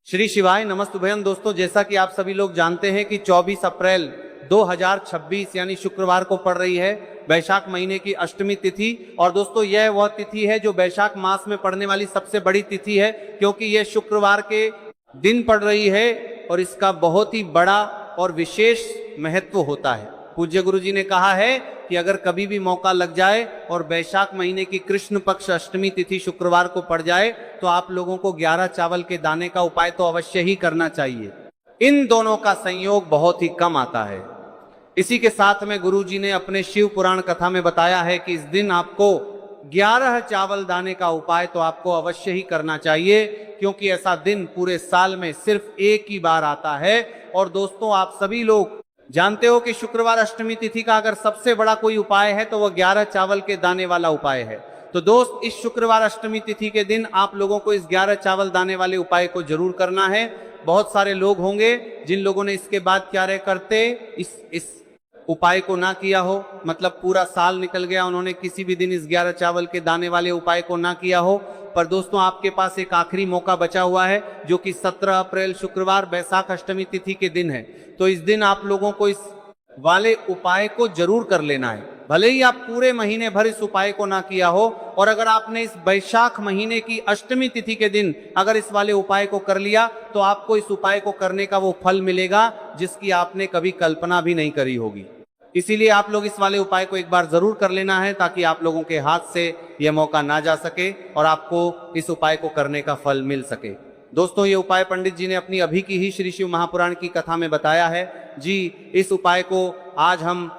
श्री शिवाय नमस्तुभयम। दोस्तों, जैसा कि आप सभी लोग जानते हैं कि 24 अप्रैल 2026 यानी शुक्रवार को पड़ रही है वैशाख महीने की अष्टमी तिथि। और दोस्तों, यह वह तिथि है जो वैशाख मास में पड़ने वाली सबसे बड़ी तिथि है, क्योंकि यह शुक्रवार के दिन पड़ रही है और इसका बहुत ही बड़ा और विशेष महत्व होता है। पूज्य गुरु जी ने कहा है कि अगर कभी भी मौका लग जाए और वैशाख महीने की कृष्ण पक्ष अष्टमी तिथि शुक्रवार को पड़ जाए तो आप लोगों को 11 चावल के दाने का उपाय तो अवश्य ही करना चाहिए। इन दोनों का संयोग बहुत ही कम आता है। इसी के साथ में गुरु जी ने अपने शिव पुराण कथा में बताया है कि इस दिन आपको 11 चावल दाने का उपाय तो आपको अवश्य ही करना चाहिए, क्योंकि ऐसा दिन पूरे साल में सिर्फ एक ही बार आता है। और दोस्तों, आप सभी लोग जानते हो कि शुक्रवार अष्टमी तिथि का अगर सबसे बड़ा कोई उपाय है तो वह 11 चावल के दाने वाला उपाय है। तो दोस्त, इस शुक्रवार अष्टमी तिथि के दिन आप लोगों को इस 11 चावल दाने वाले उपाय को जरूर करना है। बहुत सारे लोग होंगे जिन लोगों ने इसके बाद क्या करते इस उपाय को ना किया हो, मतलब पूरा साल निकल गया, उन्होंने किसी भी दिन इस 11 चावल के दाने वाले उपाय को ना किया हो। पर दोस्तों, आपके पास एक आखिरी मौका बचा हुआ है जो कि 17 अप्रैल शुक्रवार वैशाख अष्टमी तिथि के दिन है। तो इस दिन आप लोगों को इस वाले उपाय को जरूर कर लेना है, भले ही आप पूरे महीने भर इस उपाय को ना किया हो। और अगर आपने इस वैशाख महीने की अष्टमी तिथि के दिन अगर इस वाले उपाय को कर लिया तो आपको इस उपाय को करने का वो फल मिलेगा जिसकी आपने कभी कल्पना भी नहीं करी होगी। इसीलिए आप लोग इस वाले उपाय को एक बार जरूर कर लेना है, ताकि आप लोगों के हाथ से यह मौका ना जा सके और आपको इस उपाय को करने का फल मिल सके। दोस्तों, ये उपाय पंडित जी ने अपनी अभी की ही श्री शिव महापुराण की कथा में बताया है जी। इस उपाय को आज हम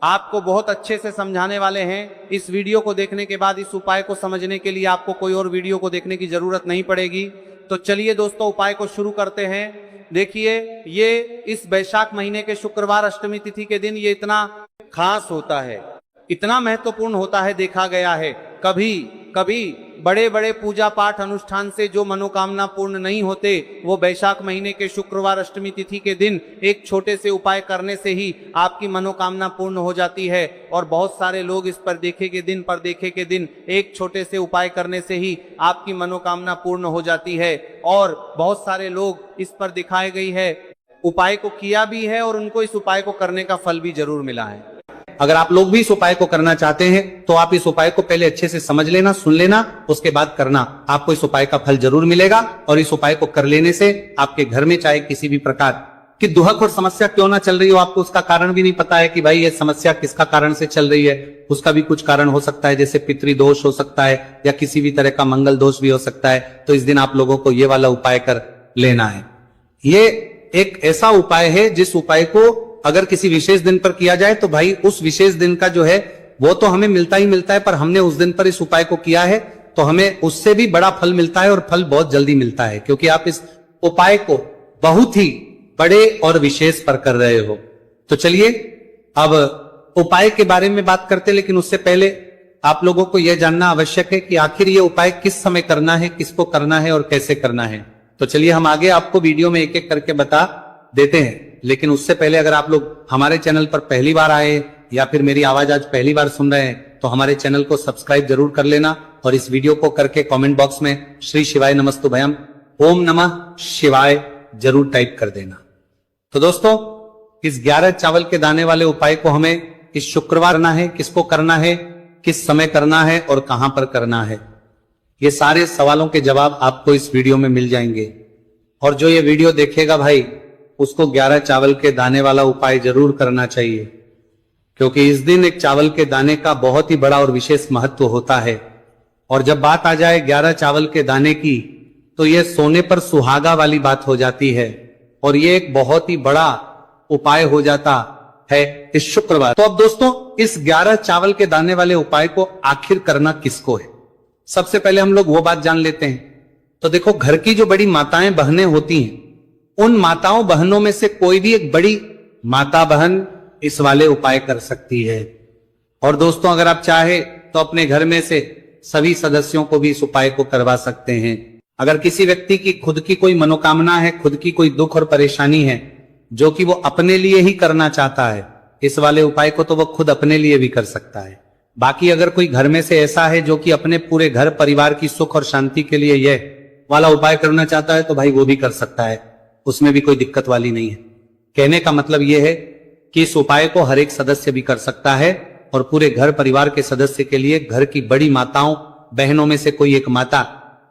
आपको बहुत अच्छे से समझाने वाले हैं। इस वीडियो को देखने के बाद इस उपाय को समझने के लिए आपको कोई और वीडियो को देखने की जरूरत नहीं पड़ेगी। तो चलिए दोस्तों, उपाय को शुरू करते हैं। देखिए, ये इस वैशाख महीने के शुक्रवार अष्टमी तिथि के दिन ये इतना खास होता है, इतना महत्वपूर्ण होता है। देखा गया है कभी कभी बड़े बड़े पूजा पाठ अनुष्ठान से जो मनोकामना पूर्ण नहीं होते, वो वैशाख महीने के शुक्रवार अष्टमी तिथि के दिन एक छोटे से उपाय करने से ही आपकी मनोकामना पूर्ण हो जाती है। और बहुत सारे लोग इस पर देखे के दिन एक छोटे से उपाय करने से ही आपकी मनोकामना पूर्ण हो जाती है। और बहुत सारे लोग इस पर दिखाई गई है उपाय को किया भी है और उनको इस उपाय को करने का फल भी जरूर मिला है। अगर आप लोग भी इस उपाय को करना चाहते हैं तो आप इस उपाय को पहले अच्छे से समझ लेना, सुन लेना, उसके बाद करना। आपको इस उपाय का फल जरूर मिलेगा। और इस उपाय को कर लेने से आपके घर में चाहे किसी भी प्रकार की दुहक और समस्या क्यों ना चल रही हो, आपको उसका कारण भी नहीं पता है कि भाई ये समस्या किसका कारण से चल रही है, उसका भी कुछ कारण हो सकता है, जैसे पितृदोष हो सकता है या किसी भी तरह का मंगल दोष भी हो सकता है। तो इस दिन आप लोगों को ये वाला उपाय कर लेना है। ये एक ऐसा उपाय है जिस उपाय को अगर किसी विशेष दिन पर किया जाए तो भाई उस विशेष दिन का जो है वो तो हमें मिलता ही मिलता है, पर हमने उस दिन पर इस उपाय को किया है तो हमें उससे भी बड़ा फल मिलता है और फल बहुत जल्दी मिलता है, क्योंकि आप इस उपाय को बहुत ही बड़े और विशेष पर कर रहे हो। तो चलिए अब उपाय के बारे में बात करते, लेकिन उससे पहले आप लोगों को यह जानना आवश्यक है कि आखिर ये उपाय किस समय करना है, किसको करना है और कैसे करना है। तो चलिए हम आगे आपको वीडियो में एक एक करके बता देते हैं। लेकिन उससे पहले अगर आप लोग हमारे चैनल पर पहली बार आए या फिर मेरी आवाज आज पहली बार सुन रहे हैं तो हमारे चैनल को सब्सक्राइब जरूर कर लेना और इस वीडियो को करके कमेंट बॉक्स में श्री शिवाय नमस्तुभयम ओम नमः शिवाय जरूर टाइप कर देना। तो दोस्तों, इस 11 चावल के दाने वाले उपाय को हमें इस शुक्रवार करना है, किसको करना है, किस समय करना है और कहां पर करना है, ये सारे सवालों के जवाब आपको इस वीडियो में मिल जाएंगे। और जो ये वीडियो देखेगा भाई उसको 11 चावल के दाने वाला उपाय जरूर करना चाहिए, क्योंकि इस दिन एक चावल के दाने का बहुत ही बड़ा और विशेष महत्व होता है। और जब बात आ जाए 11 चावल के दाने की तो यह सोने पर सुहागा वाली बात हो जाती है और ये एक बहुत ही बड़ा उपाय हो जाता है इस शुक्रवार। तो अब दोस्तों, इस 11 चावल के दाने वाले उपाय को आखिर करना किसको है, सबसे पहले हम लोग वो बात जान लेते हैं। तो देखो, घर की जो बड़ी माताएं बहनें होती हैं, उन माताओं बहनों में से कोई भी एक बड़ी माता बहन इस वाले उपाय कर सकती है। और दोस्तों, अगर आप चाहे तो अपने घर में से सभी सदस्यों को भी इस उपाय को करवा सकते हैं। अगर किसी व्यक्ति की खुद की कोई मनोकामना है, खुद की कोई दुख और परेशानी है जो कि वो अपने लिए ही करना चाहता है, इस वाले उपाय को तो वो खुद अपने लिए भी कर सकता है। बाकी अगर कोई घर में से ऐसा है जो कि अपने पूरे घर परिवार की सुख और शांति के लिए यह वाला उपाय करना चाहता है तो भाई वो भी कर सकता है, उसमें भी कोई दिक्कत वाली नहीं है। कहने का मतलब यह है कि इस उपाय को हर एक सदस्य भी कर सकता है और पूरे घर परिवार के सदस्य के लिए घर की बड़ी माताओं बहनों में से कोई एक माता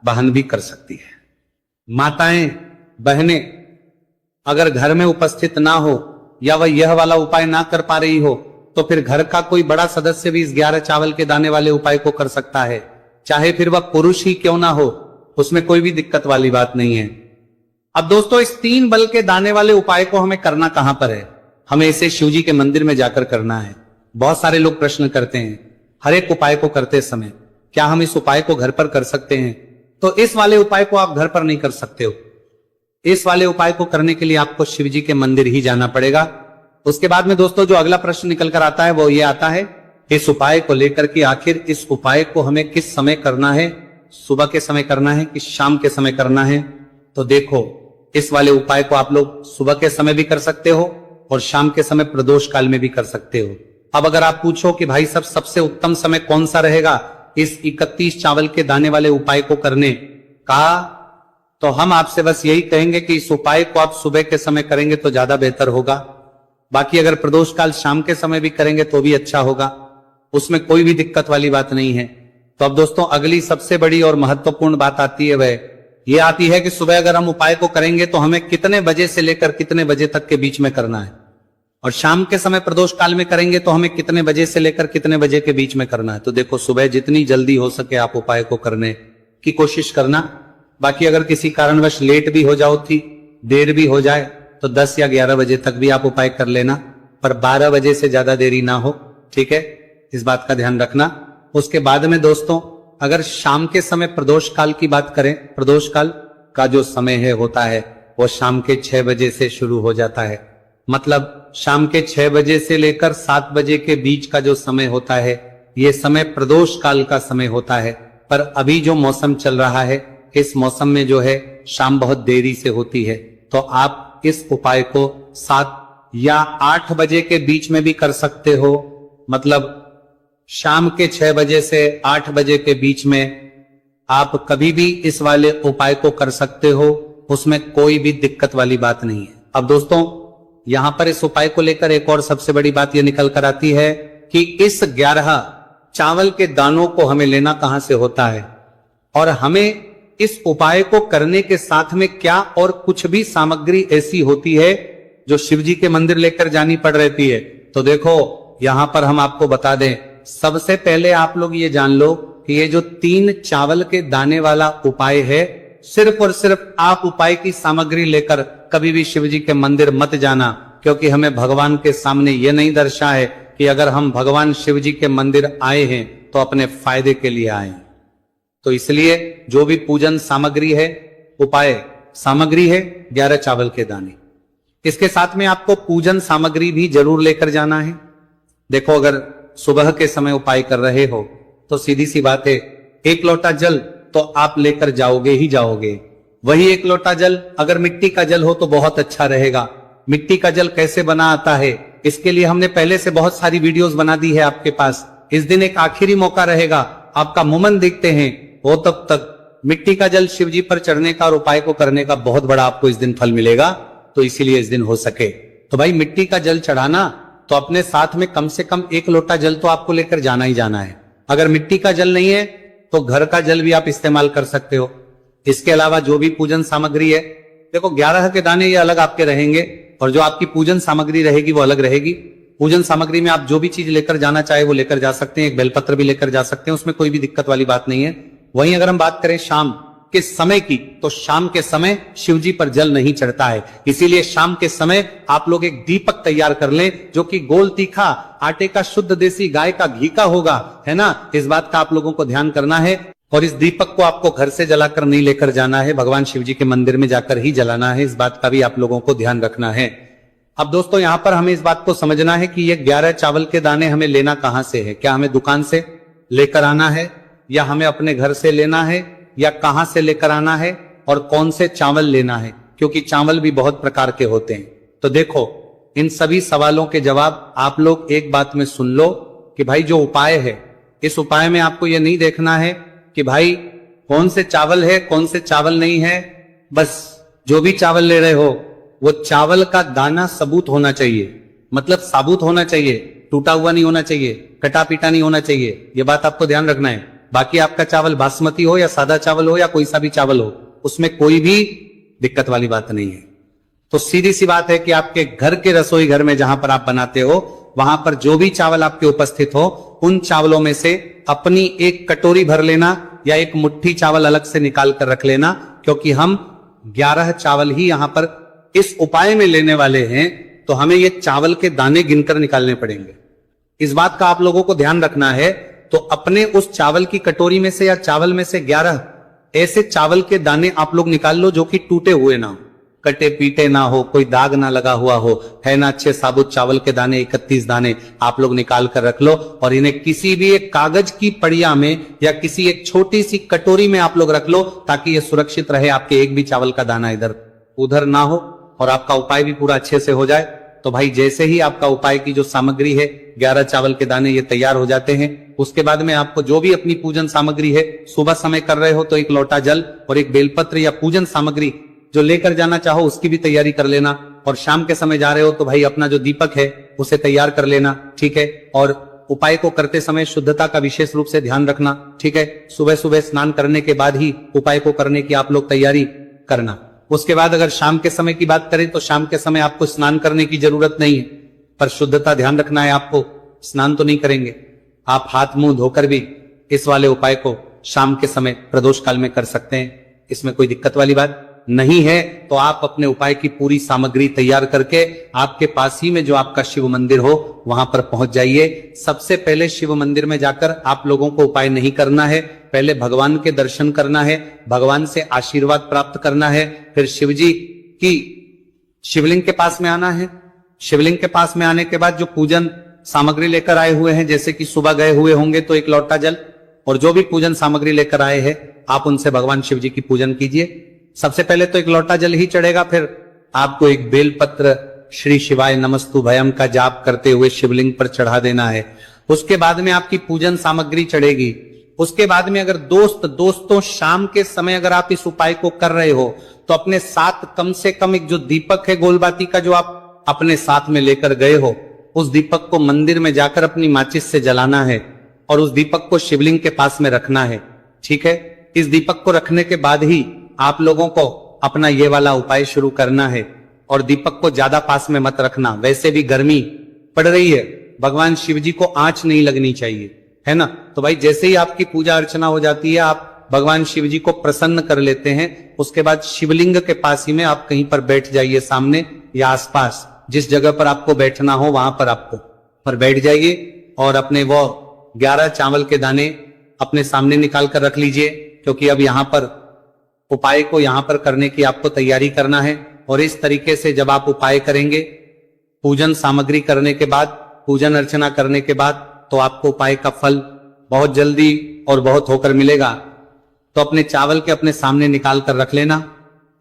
बहन भी कर सकती है। माताएं बहनें अगर घर में उपस्थित ना हो या वह यह वाला उपाय ना कर पा रही हो तो फिर घर का कोई बड़ा सदस्य भी इस 11 चावल के दाने वाले उपाय को कर सकता है, चाहे फिर वह पुरुष ही क्यों ना हो, उसमें कोई भी दिक्कत वाली बात नहीं है। अब दोस्तों इस 3 बल के दाने वाले उपाय को हमें करना कहां पर है? हमें इसे शिव जी के मंदिर में जाकर करना है। बहुत सारे लोग प्रश्न करते हैं हर एक उपाय को करते समय क्या हम इस उपाय को घर पर कर सकते हैं? तो इस वाले उपाय को आप घर पर नहीं कर सकते हो। इस वाले उपाय को करने के लिए आपको शिव जी के मंदिर ही जाना पड़ेगा। उसके बाद में दोस्तों जो अगला प्रश्न निकल कर आता है वो ये आता है इस उपाय को लेकर कि आखिर इस उपाय को हमें किस समय करना है, सुबह के समय करना है कि शाम के समय करना है? तो देखो इस वाले उपाय को आप लोग सुबह के समय भी कर सकते हो और शाम के समय प्रदोष काल में भी कर सकते हो। अब अगर आप पूछो कि भाई सबसे उत्तम समय कौन सा रहेगा इस 31 चावल के दाने वाले उपाय को करने का, तो हम आपसे बस यही कहेंगे कि इस उपाय को आप सुबह के समय करेंगे तो ज्यादा बेहतर होगा। बाकी अगर प्रदोष काल शाम के समय भी करेंगे तो भी अच्छा होगा, उसमें कोई भी दिक्कत वाली बात नहीं है। तो अब दोस्तों अगली सबसे बड़ी और महत्वपूर्ण बात आती है, वह ये आती है कि सुबह अगर हम उपाय को करेंगे तो हमें कितने बजे से लेकर कितने बजे तक के बीच में करना है, और शाम के समय प्रदोष काल में करेंगे तो हमें कितने बजे से लेकर कितने बजे के बीच में करना है। तो देखो सुबह जितनी जल्दी हो सके आप उपाय को करने की कोशिश करना। बाकी अगर किसी कारणवश लेट भी हो जाओ थी, देर भी हो जाए तो 10 या 11 बजे तक भी आप उपाय कर लेना, पर 12 बजे से ज्यादा देरी ना हो, ठीक है, इस बात का ध्यान रखना। उसके बाद में दोस्तों अगर शाम के समय प्रदोष काल की बात करें, प्रदोष काल का जो समय है होता है वो शाम के 6 बजे से शुरू हो जाता है। मतलब शाम के 6 बजे से लेकर 7 बजे के बीच का जो समय होता है ये समय प्रदोष काल का समय होता है। पर अभी जो मौसम चल रहा है इस मौसम में जो है शाम बहुत देरी से होती है, तो आप इस उपाय को 7 या 8 बजे के बीच में भी कर सकते हो। मतलब शाम के 6 बजे से 8 बजे के बीच में आप कभी भी इस वाले उपाय को कर सकते हो, उसमें कोई भी दिक्कत वाली बात नहीं है। अब दोस्तों यहां पर इस उपाय को लेकर एक और सबसे बड़ी बात यह निकल कर आती है कि इस 11 चावल के दानों को हमें लेना कहां से होता है, और हमें इस उपाय को करने के साथ में क्या और कुछ भी सामग्री ऐसी होती है जो शिव जी के मंदिर लेकर जानी पड़ रहती है। तो देखो यहां पर हम आपको बता दें, सबसे पहले आप लोग ये जान लो कि ये जो 3 चावल के दाने वाला उपाय है, सिर्फ और सिर्फ आप उपाय की सामग्री लेकर कभी भी शिव जी के मंदिर मत जाना, क्योंकि हमें भगवान के सामने यह नहीं दर्शा है कि अगर हम भगवान शिव जी के मंदिर आए हैं तो अपने फायदे के लिए आए। तो इसलिए जो भी पूजन सामग्री है, उपाय सामग्री है 11 चावल के दाने, इसके साथ में आपको पूजन सामग्री भी जरूर लेकर जाना है। देखो अगर सुबह के समय उपाय कर रहे हो तो सीधी सी बात है 1 लोटा जल तो आप लेकर जाओगे ही जाओगे। वही 1 लोटा जल अगर मिट्टी का जल हो तो बहुत अच्छा रहेगा। मिट्टी का जल कैसे बना आता है इसके लिए हमने पहले से बहुत सारी वीडियोस बना दी है आपके पास। इस दिन एक आखिरी मौका रहेगा, आपका मुमन देखते हैं, वो तब तक मिट्टी का जल शिव जी पर चढ़ने का और उपाय को करने का बहुत बड़ा आपको इस दिन फल मिलेगा। तो इसीलिए इस दिन हो सके तो भाई मिट्टी का जल चढ़ाना तो अपने साथ में कम से कम 1 लोटा जल तो आपको लेकर जाना ही जाना है। अगर मिट्टी का जल नहीं है तो घर का जल भी आप इस्तेमाल कर सकते हो। इसके अलावा जो भी पूजन सामग्री है, देखो 11 के दाने ये अलग आपके रहेंगे और जो आपकी पूजन सामग्री रहेगी वो अलग रहेगी। पूजन सामग्री में आप जो भी चीज लेकर जाना चाहे वो लेकर जा सकते हैं, एक बेलपत्र भी लेकर जा सकते हैं, उसमें कोई भी दिक्कत वाली बात नहीं है। वहीं अगर हम बात करें शाम के समय की, तो शाम के समय शिव जी पर जल नहीं चढ़ता है, इसीलिए शाम के समय आप लोग एक दीपक तैयार कर लें जो कि गोल तीखा आटे का शुद्ध देसी गाय का घी का होगा, है ना। इस बात का आप लोगों को ध्यान करना है। और इस दीपक को आपको घर से जलाकर नहीं लेकर जाना है, भगवान शिव जी के मंदिर में जाकर ही जलाना है। इस बात का भी आप लोगों को ध्यान रखना है। अब दोस्तों यहां पर हमें इस बात को समझना है कि ये 11 चावल के दाने हमें लेना कहां से है। क्या हमें दुकान से लेकर आना है या हमें अपने घर से लेना है या कहां से लेकर आना है और कौन से चावल लेना है, क्योंकि चावल भी बहुत प्रकार के होते हैं। तो देखो इन सभी सवालों के जवाब आप लोग एक बात में सुन लो कि भाई जो उपाय है, इस उपाय में आपको यह नहीं देखना है कि भाई कौन से चावल है कौन से चावल नहीं है, बस जो भी चावल ले रहे हो वो चावल का दाना सबूत होना चाहिए, मतलब साबुत होना चाहिए, टूटा हुआ नहीं होना चाहिए, कटा पीटा नहीं होना चाहिए। ये बात आपको ध्यान रखना है। बाकी आपका चावल बासमती हो या सादा चावल हो या कोई सा भी चावल हो, उसमें कोई भी दिक्कत वाली बात नहीं है। तो सीधी सी बात है कि आपके घर के रसोई घर में जहां पर आप बनाते हो, वहां पर जो भी चावल आपके उपस्थित हो, उन चावलों में से अपनी एक कटोरी भर लेना या एक मुट्ठी चावल अलग से निकाल कर रख लेना, क्योंकि हम 11 चावल ही यहां पर इस उपाय में लेने वाले हैं, तो हमें ये चावल के दाने गिनकर निकालने पड़ेंगे। इस बात का आप लोगों को ध्यान रखना है। तो अपने उस चावल की कटोरी में से या चावल में से 11 ऐसे चावल के दाने आप लोग निकाल लो जो कि टूटे हुए ना हो, कटे पीटे ना हो, कोई दाग ना लगा हुआ हो, है ना, अच्छे साबुत चावल के दाने 31 दाने आप लोग निकाल कर रख लो और इन्हें किसी भी एक कागज की पड़िया में या किसी एक छोटी सी कटोरी में आप लोग रख लो, ताकि ये सुरक्षित रहे, आपके एक भी चावल का दाना इधर उधर ना हो और आपका उपाय भी पूरा अच्छे से हो जाए। तो भाई जैसे ही आपका उपाय की जो सामग्री है 11 चावल के दाने ये तैयार हो जाते हैं, उसके बाद में आपको जो भी अपनी पूजन सामग्री है, सुबह समय कर रहे हो तो एक लोटा जल और एक बेलपत्र या पूजन सामग्री जो लेकर जाना चाहो उसकी भी तैयारी कर लेना, और शाम के समय जा रहे हो तो भाई अपना जो दीपक है उसे तैयार कर लेना, ठीक है। और उपाय को करते समय शुद्धता का विशेष रूप से ध्यान रखना, ठीक है। सुबह सुबह स्नान करने के बाद ही उपाय को करने की आप लोग तैयारी करना। उसके बाद अगर शाम के समय की बात करें तो शाम के समय आपको स्नान करने की जरूरत नहीं है, पर शुद्धता ध्यान रखना है आपको। स्नान तो नहीं करेंगे आप, हाथ मुंह धोकर भी इस वाले उपाय को शाम के समय प्रदोष काल में कर सकते हैं, इसमें कोई दिक्कत वाली बात नहीं है। तो आप अपने उपाय की पूरी सामग्री तैयार करके आपके पास ही में जो आपका शिव मंदिर हो वहां पर पहुंच जाइए। सबसे पहले शिव मंदिर में जाकर आप लोगों को उपाय नहीं करना है, पहले भगवान के दर्शन करना है, भगवान से आशीर्वाद प्राप्त करना है, फिर शिव जी की शिवलिंग के पास में आना है। शिवलिंग के पास में आने के बाद जो पूजन सामग्री लेकर आए हुए हैं, जैसे कि सुबह गए हुए होंगे तो एक लोटा जल और जो भी पूजन सामग्री लेकर आए हैं आप उनसे भगवान शिव जी की पूजन कीजिए। सबसे पहले तो एक लोटा जल ही चढ़ेगा, फिर आपको एक बेलपत्र श्री शिवाय नमस्तु भयम का जाप करते हुए शिवलिंग पर चढ़ा देना है। उसके बाद में आपकी पूजन सामग्री चढ़ेगी। उसके बाद में अगर दोस्तों शाम के समय अगर आप इस उपाय को कर रहे हो तो अपने साथ कम से कम एक जो दीपक है गोलबाती का जो आप अपने साथ में लेकर गए हो, उस दीपक को मंदिर में जाकर अपनी माचिस से जलाना है और उस दीपक को शिवलिंग के पास में रखना है, ठीक है। इस दीपक को रखने के बाद ही आप लोगों को अपना ये वाला उपाय शुरू करना है और दीपक को ज्यादा पास में मत रखना, वैसे भी गर्मी पड़ रही है, भगवान शिव जी को आंच नहीं लगनी चाहिए, है ना। तो भाई जैसे ही आपकी पूजा अर्चना हो जाती है आप भगवान शिव जी को प्रसन्न कर लेते हैं, उसके बाद शिवलिंग के पास ही में आप कहीं पर बैठ जाइए, सामने या आसपास जिस जगह पर आपको बैठना हो वहां पर आपको पर बैठ जाइए और अपने वो 11 चावल के दाने अपने सामने निकाल कर रख लीजिए, क्योंकि अब यहां पर उपाय को यहां पर करने की आपको तैयारी करना है। और इस तरीके से जब आप उपाय करेंगे, पूजन सामग्री करने के बाद, पूजन अर्चना करने के बाद, तो आपको उपाय का फल बहुत जल्दी और बहुत होकर मिलेगा। तो अपने चावल के अपने सामने निकाल कर रख लेना।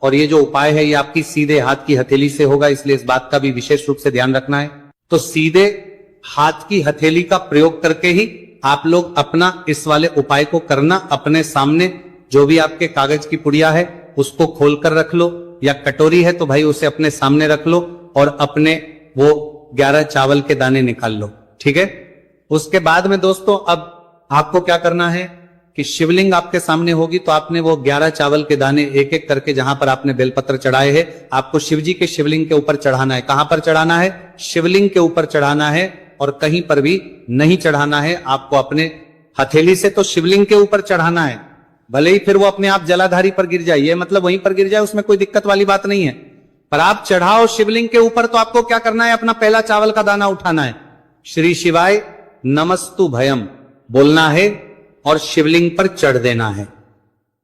और ये जो उपाय है ये आपकी सीधे हाथ की हथेली से होगा, इसलिए इस बात का भी विशेष रूप से ध्यान रखना है। तो सीधे हाथ की हथेली का प्रयोग करके ही आप लोग अपना इस वाले उपाय को करना। अपने सामने जो भी आपके कागज की पुड़िया है उसको खोलकर रख लो, या कटोरी है तो भाई उसे अपने सामने रख लो और अपने वो 11 चावल के दाने निकाल लो, ठीक है। उसके बाद में दोस्तों अब आपको क्या करना है कि शिवलिंग आपके सामने होगी तो आपने वो 11 चावल के दाने एक एक करके जहां पर आपने बेलपत्र चढ़ाए हैं आपको शिव जी के शिवलिंग के ऊपर चढ़ाना है। कहां पर चढ़ाना है? शिवलिंग के ऊपर चढ़ाना है और कहीं पर भी नहीं चढ़ाना है। आपको अपने हथेली से तो शिवलिंग के ऊपर चढ़ाना है, भले ही फिर वो अपने आप जलाधारी पर गिर जाए, मतलब वहीं पर गिर जाए, उसमें कोई दिक्कत वाली बात नहीं है, पर आप चढ़ाओ शिवलिंग के ऊपर। तो आपको क्या करना है? अपना पहला चावल का दाना उठाना है, श्री शिवाय नमस्तु भयम बोलना है और शिवलिंग पर चढ़ देना है।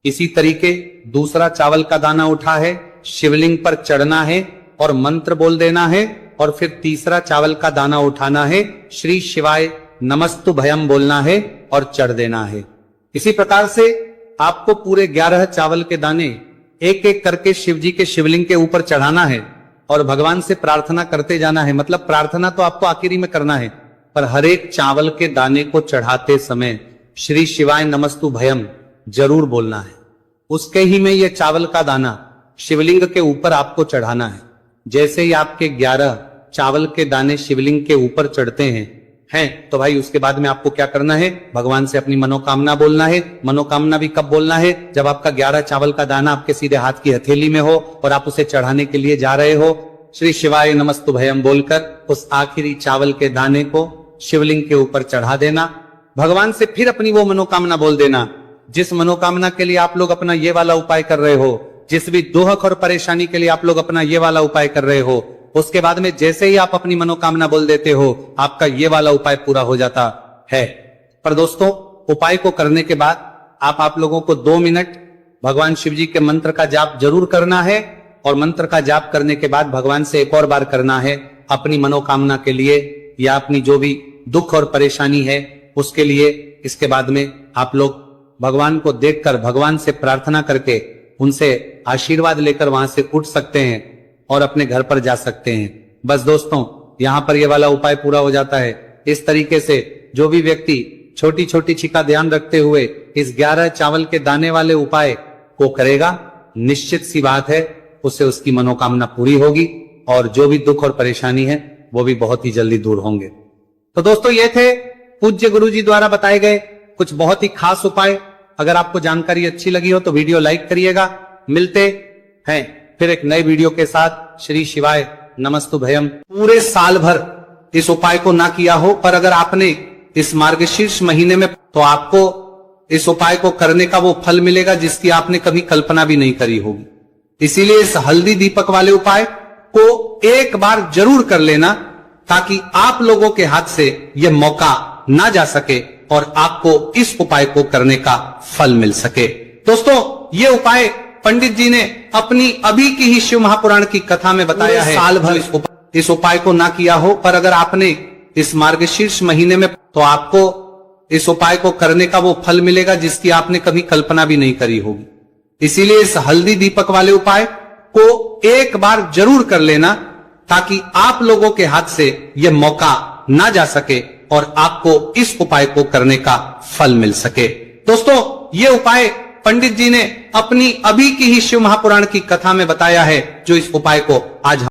इसी तरीके दूसरा चावल का दाना उठा है, शिवलिंग पर चढ़ना है और मंत्र बोल देना है, और फिर तीसरा चावल का दाना उठाना है, श्री शिवाय नमस्तु भयम बोलना है और चढ़ देना है। इसी प्रकार से आपको पूरे 11 चावल के दाने एक एक करके शिव जी के शिवलिंग के ऊपर चढ़ाना है और भगवान से प्रार्थना करते जाना है। मतलब प्रार्थना तो आपको आखिरी में करना है, पर हर एक चावल के दाने को चढ़ाते समय श्री शिवाय नमस्तु भयम जरूर बोलना है। उसके ही में ये चावल का दाना शिवलिंग के ऊपर आपको चढ़ाना है। जैसे ही आपके 11 चावल के दाने शिवलिंग के ऊपर चढ़ते हैं तो भाई उसके बाद में आपको क्या करना है, भगवान से अपनी मनोकामना बोलना है। मनोकामना भी कब बोलना है, जब आपका 11 चावल का दाना आपके सीधे हाथ की हथेली में हो और आप उसे चढ़ाने के लिए जा रहे हो। श्री शिवाय नमस्तुभयम बोलकर उस आखिरी चावल के दाने को शिवलिंग के ऊपर चढ़ा देना। भगवान से फिर अपनी वो मनोकामना बोल देना जिस मनोकामना के लिए आप लोग अपना ये वाला उपाय कर रहे हो, जिस भी दुख और परेशानी के लिए आप लोग अपना ये वाला उपाय कर रहे हो। उसके बाद में जैसे ही आप अपनी मनोकामना बोल देते हो, आपका ये वाला उपाय पूरा हो जाता है। पर दोस्तों, उपाय को करने के बाद आप लोगों को 2 मिनट भगवान शिव जी के मंत्र का जाप जरूर करना है। और मंत्र का जाप करने के बाद भगवान से एक और बार करना है अपनी मनोकामना के लिए या अपनी जो भी दुख और परेशानी है उसके लिए। इसके बाद में आप लोग भगवान को देखकर, भगवान से प्रार्थना करके, उनसे आशीर्वाद लेकर वहां से उठ सकते हैं और अपने घर पर जा सकते हैं। बस दोस्तों, यहां पर ये वाला उपाय पूरा हो जाता है। इस तरीके से जो भी व्यक्ति छोटी छोटी चीज का ध्यान रखते हुए इस 11 चावल के दाने वाले उपाय को करेगा, निश्चित सी बात है उससे उसकी मनोकामना पूरी होगी और जो भी दुख और परेशानी है वो भी बहुत ही जल्दी दूर होंगे। तो दोस्तों, ये थे पूज्य गुरु जी द्वारा बताए गए कुछ बहुत ही खास उपाय। अगर आपको जानकारी अच्छी लगी हो तो वीडियो लाइक करिएगा। मिलते हैं फिर एक नए वीडियो के साथ। श्री शिवाय नमस्तुभयम। पूरे साल भर इस उपाय को ना किया हो, पर अगर आपने इस मार्गशीर्ष महीने में, तो आपको इस उपाय को करने का वो फल मिलेगा जिसकी आपने कभी कल्पना भी नहीं करी होगी। इसीलिए इस हल्दी दीपक वाले उपाय को एक बार जरूर कर लेना ताकि आप लोगों के हाथ से यह मौका ना जा सके और आपको इस उपाय को करने का फल मिल सके। दोस्तों, ये उपाय पंडित जी ने अपनी अभी की ही शिव महापुराण की कथा में बताया है। साल भर इस उपाय को ना किया हो, पर अगर आपने इस मार्गशीर्ष महीने में, तो आपको इस उपाय को करने का वो फल मिलेगा जिसकी आपने कभी कल्पना भी नहीं करी होगी। इसीलिए इस हल्दी दीपक वाले उपाय को एक बार जरूर कर लेना ताकि आप लोगों के हाथ से यह मौका ना जा सके और आपको इस उपाय को करने का फल मिल सके। दोस्तों, ये उपाय पंडित जी ने अपनी अभी की ही शिव महापुराण की कथा में बताया है, जो इस उपाय को आज